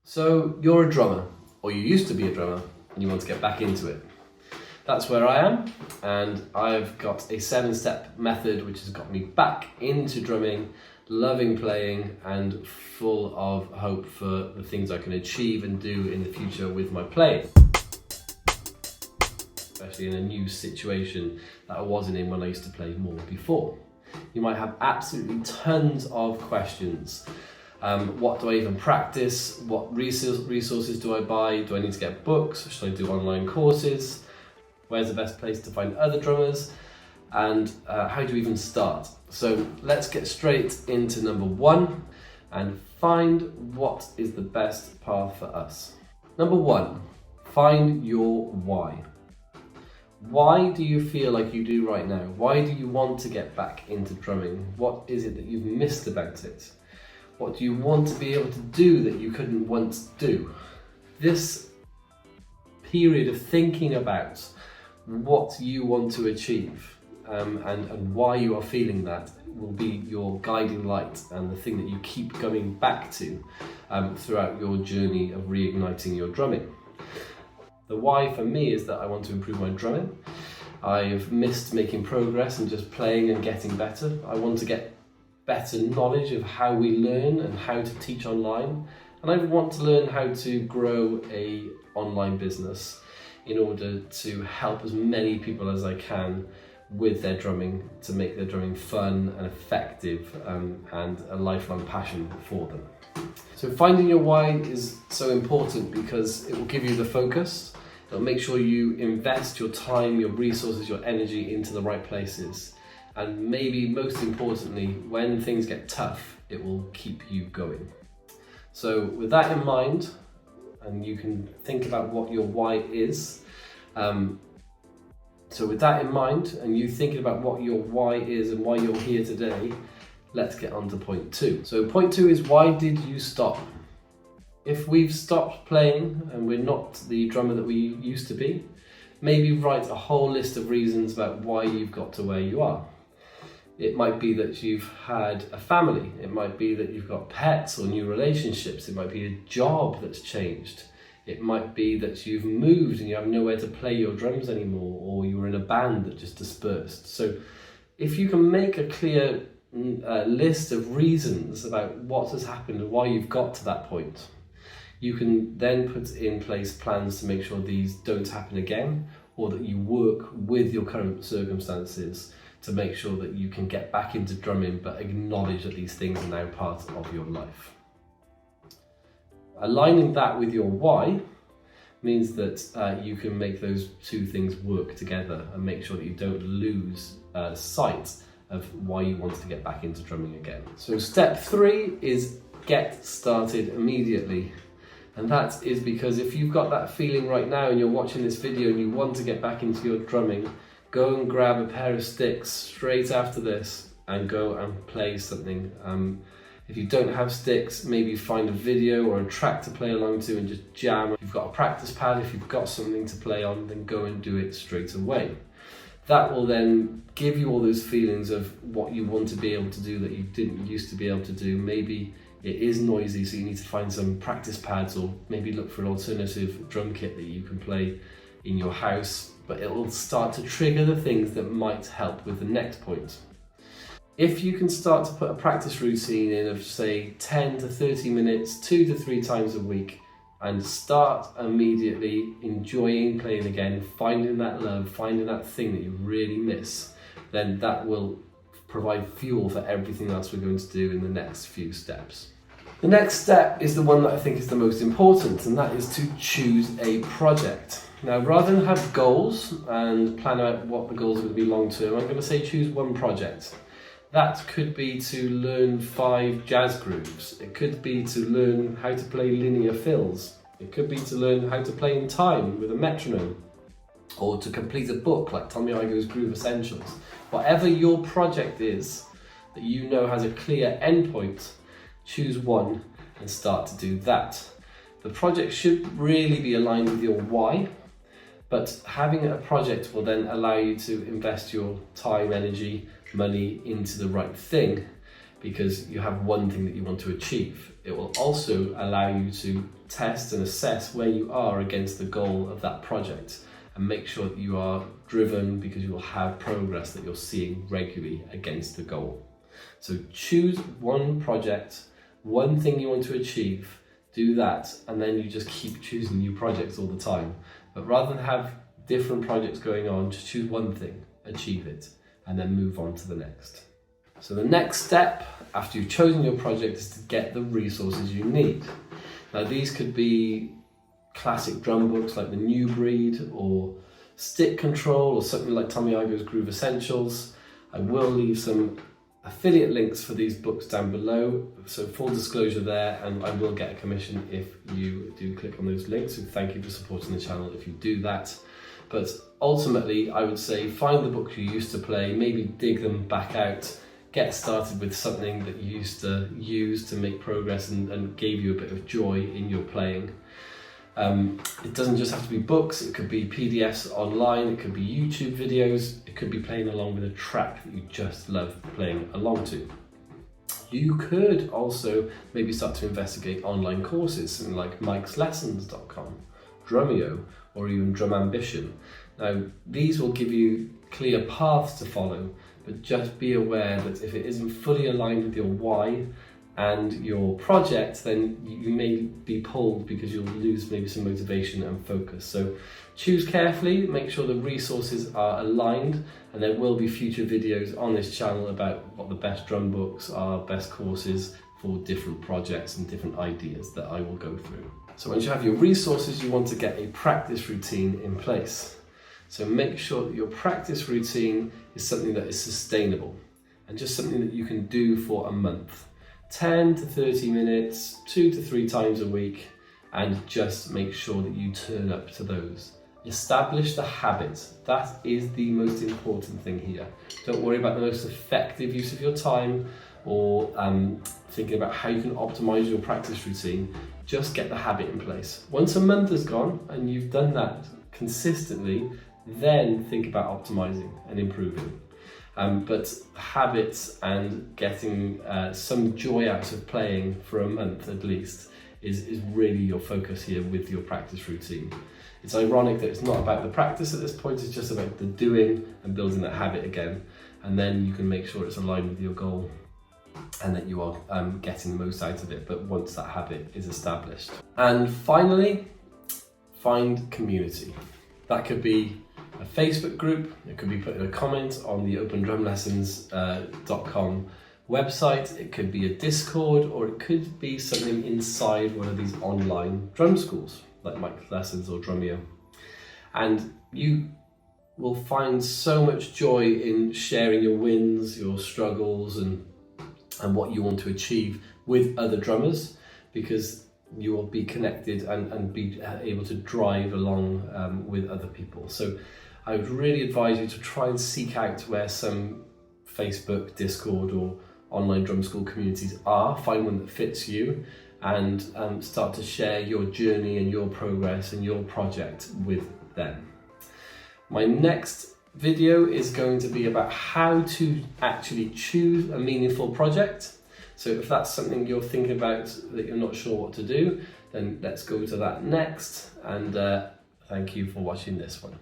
So you're a drummer, or you used to be a drummer, and you want to get back into it. That's where I am, and I've got a 7-step method which has got me back into drumming, loving playing, and full of hope for the things I can achieve and do in the future with my playing. Especially in a new situation that I wasn't in when I used to play more before. You might have absolutely tons of questions. What do I even practice? What resources do I buy? Do I need to get books? Should I do online courses? Where's the best place to find other drummers? And how do you even start? So let's get straight into number 1 and find what is the best path for us. Number 1, find your why. Why do you feel like you do right now? Why do you want to get back into drumming? What is it that you've missed about it? What do you want to be able to do that you couldn't once do? This period of thinking about what you want to achieve and why you are feeling that will be your guiding light and the thing that you keep going back to throughout your journey of reigniting your drumming. The why for me is that I want to improve my drumming. I've missed making progress and just playing and getting better. I want to get better knowledge of how we learn and how to teach online. And I want to learn how to grow a online business in order to help as many people as I can with their drumming, to make their drumming fun and effective and a lifelong passion for them. So finding your why is so important because it will give you the focus. It'll make sure you invest your time, your resources, your energy into the right places. And maybe most importantly, when things get tough, it will keep you going. So with that in mind, and you can think about what your why is. So with that in mind, and you thinking about what your why is and why you're here today, let's get on to point 2. So point 2 is, why did you stop? If we've stopped playing and we're not the drummer that we used to be, maybe write a whole list of reasons about why you've got to where you are. It might be that you've had a family. It might be that you've got pets or new relationships. It might be a job that's changed. It might be that you've moved and you have nowhere to play your drums anymore, or you were in a band that just dispersed. So if you can make a clear list of reasons about what has happened and why you've got to that point, you can then put in place plans to make sure these don't happen again, or that you work with your current circumstances to make sure that you can get back into drumming, but acknowledge that these things are now part of your life. Aligning that with your why means that you can make those two things work together and make sure that you don't lose sight of why you want to get back into drumming again. So step 3 is get started immediately. And that is because if you've got that feeling right now and you're watching this video and you want to get back into your drumming, go and grab a pair of sticks straight after this and go and play something. If you don't have sticks, maybe find a video or a track to play along to and just jam. If you've got a practice pad, if you've got something to play on, then go and do it straight away. That will then give you all those feelings of what you want to be able to do that you didn't used to be able to do. Maybe it is noisy, so you need to find some practice pads, or maybe look for an alternative drum kit that you can play in your house, but it will start to trigger the things that might help with the next point. If you can start to put a practice routine in of say 10 to 30 minutes, 2 to 3 times a week, and start immediately enjoying playing again, finding that love, finding that thing that you really miss, then that will provide fuel for everything else we're going to do in the next few steps. The next step is the one that I think is the most important, and that is to choose a project. Now, rather than have goals and plan out what the goals are going to be long term, I'm going to say choose one project. That could be to learn 5 jazz grooves. It could be to learn how to play linear fills. It could be to learn how to play in time with a metronome, or to complete a book like Tommy Igoe's Groove Essentials. Whatever your project is that you know has a clear endpoint, choose one and start to do that. The project should really be aligned with your why, but having a project will then allow you to invest your time, energy, money into the right thing, because you have one thing that you want to achieve. It will also allow you to test and assess where you are against the goal of that project, and make sure that you are driven, because you will have progress that you're seeing regularly against the goal. So choose one project, one thing you want to achieve, do that, and then you just keep choosing new projects all the time. But rather than have different projects going on, just choose one thing, achieve it, and then move on to the next. So the next step after you've chosen your project is to get the resources you need. Now these could be classic drum books like the New Breed, or Stick Control, or something like Tommy Igoe's Groove Essentials. I will leave some affiliate links for these books down below, so full disclosure there, and I will get a commission if you do click on those links, so thank you for supporting the channel if you do that. But ultimately I would say find the books you used to play, maybe dig them back out, get started with something that you used to use to make progress and gave you a bit of joy in your playing. It doesn't just have to be books, it could be PDFs online, it could be YouTube videos, it could be playing along with a track that you just love playing along to. You could also maybe start to investigate online courses, something like mikeslessons.com, Drumeo, or even Drum Ambition. Now these will give you clear paths to follow, but just be aware that if it isn't fully aligned with your why and your project, then you may be pulled because you'll lose maybe some motivation and focus. So choose carefully, make sure the resources are aligned, and there will be future videos on this channel about what the best drum books are, best courses for different projects and different ideas that I will go through. So once you have your resources, you want to get a practice routine in place. So make sure that your practice routine is something that is sustainable and just something that you can do for a month. 10 to 30 minutes, 2 to 3 times a week, and just make sure that you turn up to those. Establish the habit. That is the most important thing here. Don't worry about the most effective use of your time or thinking about how you can optimize your practice routine. Just get the habit in place. Once a month has gone and you've done that consistently, then think about optimizing and improving. But habits and getting some joy out of playing for a month at least is really your focus here with your practice routine. It's ironic that it's not about the practice at this point, it's just about the doing and building that habit again, and then you can make sure it's aligned with your goal and that you are getting the most out of it, but once that habit is established. And finally, find community. That could be a Facebook group, it could be put in a comment on the opendrumlessons.com website, it could be a Discord, or it could be something inside one of these online drum schools like Mike Lessons or Drumeo. And you will find so much joy in sharing your wins, your struggles, and what you want to achieve with other drummers, because you will be connected and be able to drive along with other people. So I would really advise you to try and seek out where some Facebook, Discord, or online drum school communities are. Find one that fits you and start to share your journey and your progress and your project with them. My next video is going to be about how to actually choose a meaningful project. So if that's something you're thinking about that you're not sure what to do, then let's go to that next, and thank you for watching this one.